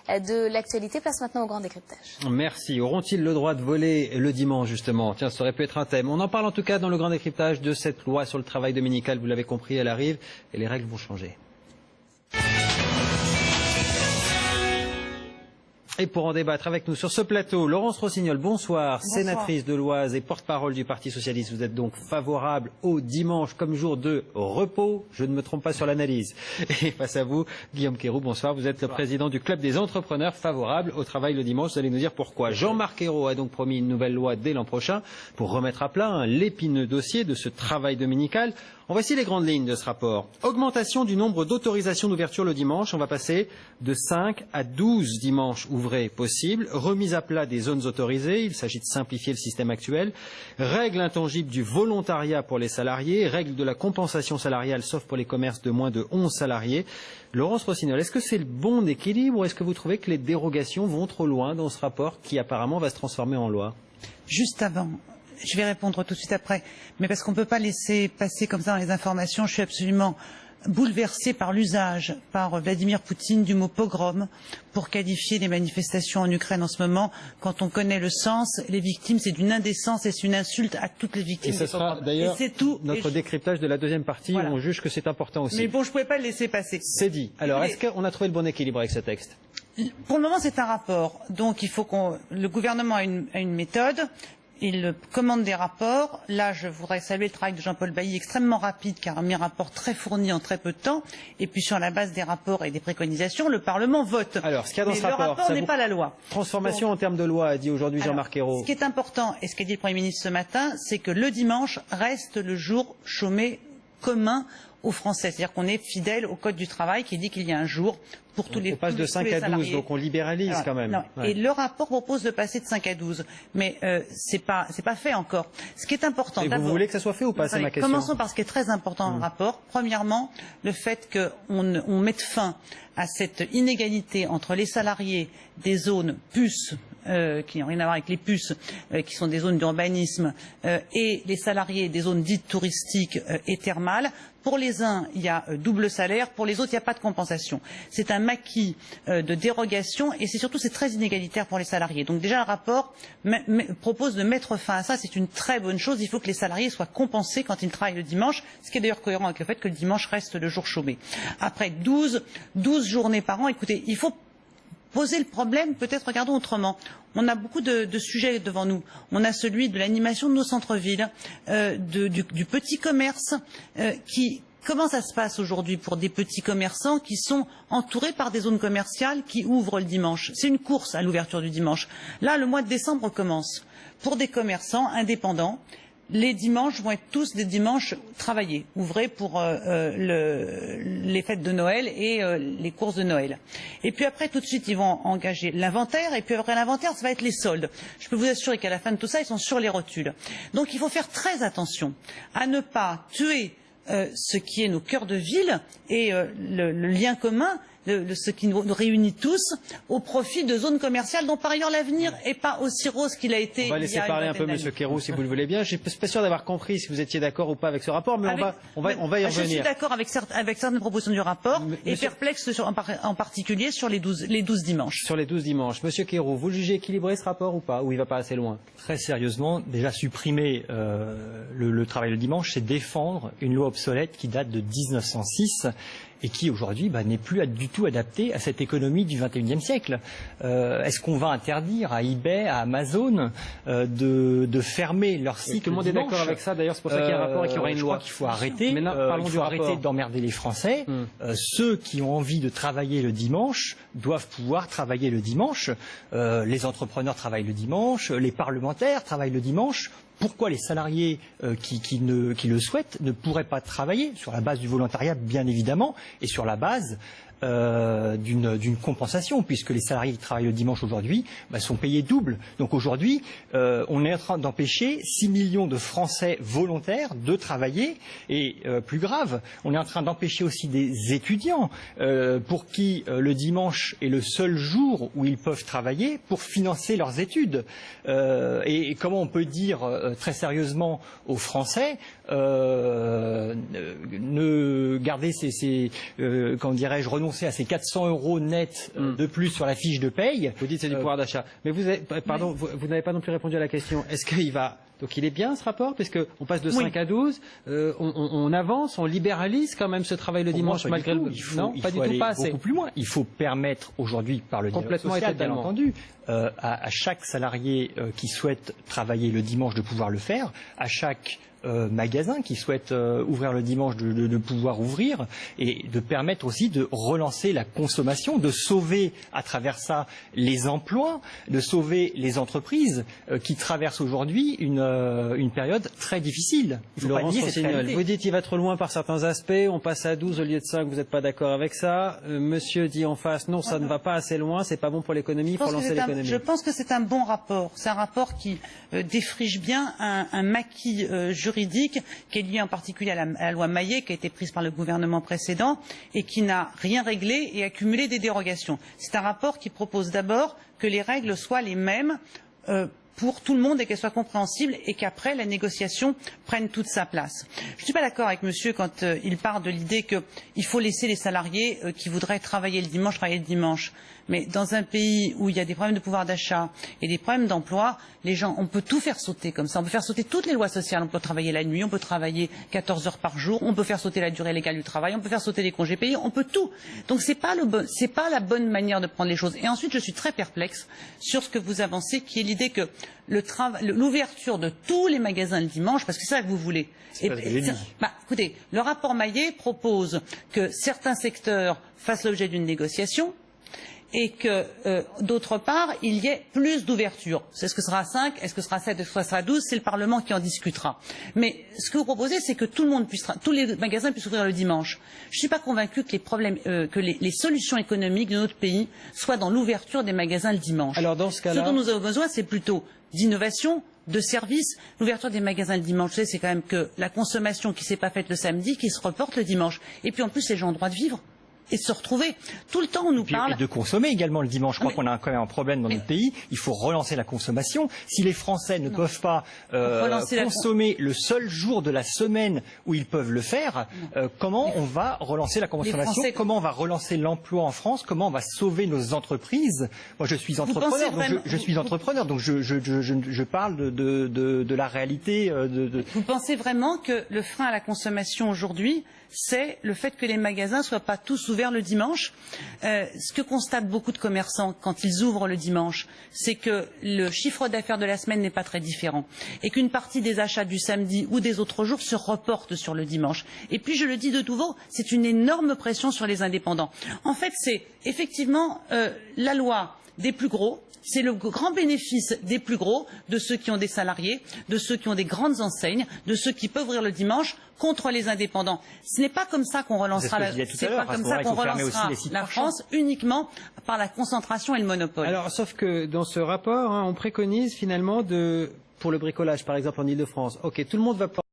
de l'actualité. Place maintenant au grand décryptage. Merci. Auront-ils le droit de voler le dimanche, justement? Tiens, ça aurait pu être un thème. On en parle en tout cas dans le grand décryptage de cette loi sur le travail dominical. Vous l'avez compris, elle arrive et les règles vont changer. Et pour en débattre avec nous sur ce plateau, Laurence Rossignol, bonsoir, sénatrice de l'Oise et porte-parole du Parti Socialiste. Vous êtes donc favorable au dimanche comme jour de repos. Je ne me trompe pas sur l'analyse. Et face à vous, Guillaume Quéroux, bonsoir. Vous êtes le président du Club des entrepreneurs favorables au travail le dimanche. Vous allez nous dire pourquoi. Jean-Marc Ayrault a donc promis une nouvelle loi dès l'an prochain pour remettre à plat l'épineux dossier de ce travail dominical. Voici les grandes lignes de ce rapport. Augmentation du nombre d'autorisations d'ouverture le dimanche. On va passer de 5 à 12 dimanches ouvrés possibles. Remise à plat des zones autorisées. Il s'agit de simplifier le système actuel. Règle intangible du volontariat pour les salariés. Règle de la compensation salariale, sauf pour les commerces de moins de 11 salariés. Laurence Rossignol, est-ce que c'est le bon équilibre ou est-ce que vous trouvez que les dérogations vont trop loin dans ce rapport qui apparemment va se transformer en loi? Juste avant. Je vais répondre tout de suite après, mais parce qu'on ne peut pas laisser passer comme ça dans les informations, je suis absolument bouleversée par l'usage par Vladimir Poutine du mot pogrom pour qualifier les manifestations en Ukraine en ce moment. Quand on connaît le sens, les victimes, c'est d'une indécence et c'est une insulte à toutes les victimes. Et ce sera d'ailleurs notre décryptage de la deuxième partie, voilà. Où on juge que c'est important aussi. Mais bon, je ne pouvais pas le laisser passer. C'est dit. Alors, est-ce qu'on a trouvé le bon équilibre avec ce texte? Pour le moment, c'est un rapport. Donc, il faut le gouvernement a une méthode. Il commande des rapports. Là, je voudrais saluer le travail de Jean-Paul Bailly, extrêmement rapide, car il a mis un rapport très fourni en très peu de temps. Et puis, sur la base des rapports et des préconisations, le Parlement vote. Alors, ce qu'il y a dans ce rapport, le rapport n'est pas la loi. Transformation en termes de loi, a dit aujourd'hui Jean-Marc Ayrault. Ce qui est important, et ce qu'a dit le Premier ministre ce matin, c'est que le dimanche reste le jour chômé commun aux Français. C'est-à-dire qu'on est fidèle au Code du travail qui dit qu'il y a un jour pour tous les salariés. On passe de 5 à 12, donc on libéralise quand même. Non. Ouais. Et le rapport propose de passer de 5 à 12. Mais c'est pas fait encore. Ce qui est important... Et vous voulez que ça soit fait ou pas, c'est ma question. Commençons par ce qui est très important dans le rapport. Premièrement, le fait qu'on mette fin à cette inégalité entre les salariés des zones puces, qui n'ont rien à voir avec les puces, qui sont des zones d'urbanisme, et les salariés des zones dites touristiques et thermales. Pour les uns, il y a double salaire, pour les autres, il n'y a pas de compensation. C'est un maquis de dérogation et c'est très inégalitaire pour les salariés. Donc déjà, le rapport propose de mettre fin à ça, c'est une très bonne chose. Il faut que les salariés soient compensés quand ils travaillent le dimanche, ce qui est d'ailleurs cohérent avec le fait que le dimanche reste le jour chômé. Après 12 journées par an, écoutez, il faut poser le problème, peut-être regardons autrement. On a beaucoup de sujets devant nous. On a celui de l'animation de nos centres-villes, du petit commerce. Comment ça se passe aujourd'hui pour des petits commerçants qui sont entourés par des zones commerciales qui ouvrent le dimanche? C'est une course à l'ouverture du dimanche. Là, le mois de décembre commence. Pour des commerçants indépendants, les dimanches vont être tous des dimanches travaillés, ouvrés pour les fêtes de Noël et les courses de Noël. Et puis après, tout de suite, ils vont engager l'inventaire, et puis après l'inventaire, ça va être les soldes. Je peux vous assurer qu'à la fin de tout ça, ils sont sur les rotules. Donc il faut faire très attention à ne pas tuer ce qui est nos cœurs de ville et le lien commun, ce qui nous réunit tous, au profit de zones commerciales dont par ailleurs l'avenir n'est pas aussi rose qu'il a été. On va laisser parler un peu M. Quéroux si vous le voulez bien. Je ne suis pas sûr d'avoir compris si vous étiez d'accord ou pas avec ce rapport, mais on va y revenir. Je suis d'accord avec certaines propositions du rapport et perplexe en particulier sur les 12 dimanches. Sur les 12 dimanches. M. Quéroux, vous jugez équilibré ce rapport ou pas? Ou il ne va pas assez loin? Très sérieusement, déjà supprimer le travail le dimanche, c'est défendre une loi obsolète qui date de 1906 et qui aujourd'hui n'est plus du tout adaptée à cette économie du XXIe siècle. Est-ce qu'on va interdire à eBay, à Amazon de fermer leur site? Tout le monde est d'accord avec ça, d'ailleurs c'est pour ça qu'il y a un rapport et qu'il y aura une loi. Je crois qu'il faut arrêter, arrêter d'emmerder les Français. Ceux qui ont envie de travailler le dimanche doivent pouvoir travailler le dimanche. Les entrepreneurs travaillent le dimanche, les parlementaires travaillent le dimanche. Pourquoi les salariés qui le souhaitent ne pourraient pas travailler sur la base du volontariat, bien évidemment, et sur la base d'une compensation, puisque les salariés qui travaillent le dimanche aujourd'hui sont payés double. Donc aujourd'hui, on est en train d'empêcher 6 millions de Français volontaires de travailler, et plus grave, on est en train d'empêcher aussi des étudiants pour qui le dimanche est le seul jour où ils peuvent travailler pour financer leurs études. Et comment on peut dire très sérieusement aux Français ne garder comment dirais-je, renoncer renoncer à ces 400 € nets de plus sur la fiche de paye. Vous dites c'est du pouvoir d'achat. Mais vous avez, pardon, vous n'avez pas non plus répondu à la question. Est-ce qu'il va... Donc il est bien ce rapport, puisque on passe de 5 à 12, on avance, on libéralise quand même ce travail le dimanche malgré le... Non, pas du tout, pas assez. Beaucoup plus loin. Il faut permettre aujourd'hui par le dialogue social, bien entendu, à chaque salarié qui souhaite travailler le dimanche de pouvoir le faire, à chaque magasin qui souhaite ouvrir le dimanche de pouvoir ouvrir, et de permettre aussi de relancer la consommation, de sauver à travers ça les emplois, de sauver les entreprises qui traversent aujourd'hui une période très difficile. Laurence Rossignol, vous dites qu'il va trop loin par certains aspects, on passe à 12 au lieu de 5, vous n'êtes pas d'accord avec ça. Monsieur dit en face, non, ça ne va pas assez loin, c'est pas bon pour l'économie, il faut lancer l'économie. Je pense que c'est un bon rapport. C'est un rapport qui défriche bien un maquis juridique qui est lié en particulier à la loi Maillet qui a été prise par le gouvernement précédent et qui n'a rien réglé et accumulé des dérogations. C'est un rapport qui propose d'abord que les règles soient les mêmes pour tout le monde et qu'elles soient compréhensibles et qu'après la négociation prenne toute sa place. Je ne suis pas d'accord avec monsieur quand il part de l'idée qu'il faut laisser les salariés qui voudraient travailler le dimanche. Mais dans un pays où il y a des problèmes de pouvoir d'achat et des problèmes d'emploi, les gens, on peut tout faire sauter comme ça. On peut faire sauter toutes les lois sociales. On peut travailler la nuit, on peut travailler 14 heures par jour, on peut faire sauter la durée légale du travail, on peut faire sauter les congés payés, on peut tout. Donc c'est pas la bonne manière de prendre les choses. Et ensuite, je suis très perplexe sur ce que vous avancez, qui est l'idée que l'ouverture de tous les magasins le dimanche, parce que c'est ça que vous voulez. Écoutez, le rapport Maillet propose que certains secteurs fassent l'objet d'une négociation et que, d'autre part, il y ait plus d'ouverture. Est-ce que ce sera 5, est-ce que ce sera 7, est-ce que ce sera 12, c'est le Parlement qui en discutera. Mais ce que vous proposez, c'est que tous les magasins puissent ouvrir le dimanche. Je ne suis pas convaincue que les solutions économiques de notre pays soient dans l'ouverture des magasins le dimanche. Alors, dans ce cas-là... Ce dont nous avons besoin, c'est plutôt d'innovation, de services. L'ouverture des magasins le dimanche, c'est quand même que la consommation qui ne s'est pas faite le samedi, qui se reporte le dimanche. Et puis en plus, les gens ont le droit de vivre et de se retrouver. Tout le temps, on nous parle... Et de consommer également le dimanche. Je crois qu'on a quand même un problème dans notre pays. Il faut relancer la consommation. Si les Français ne peuvent pas consommer le seul jour de la semaine où ils peuvent le faire, comment on va relancer la consommation? Comment on va relancer l'emploi en France? Comment on va sauver nos entreprises? Moi, je suis entrepreneur, donc je parle de la réalité. Vous pensez vraiment que le frein à la consommation aujourd'hui, c'est le fait que les magasins ne soient pas tous ouverts le dimanche? Ce que constatent beaucoup de commerçants quand ils ouvrent le dimanche, c'est que le chiffre d'affaires de la semaine n'est pas très différent et qu'une partie des achats du samedi ou des autres jours se reportent sur le dimanche. Et puis, je le dis de nouveau, c'est une énorme pression sur les indépendants. En fait, c'est effectivement la loi des plus gros. C'est le grand bénéfice des plus gros, de ceux qui ont des salariés, de ceux qui ont des grandes enseignes, de ceux qui peuvent ouvrir le dimanche contre les indépendants. Ce n'est pas comme ça qu'on relancera la France, uniquement par la concentration et le monopole. Alors, sauf que dans ce rapport, on préconise finalement pour le bricolage, par exemple en Ile-de-France, ok, tout le monde va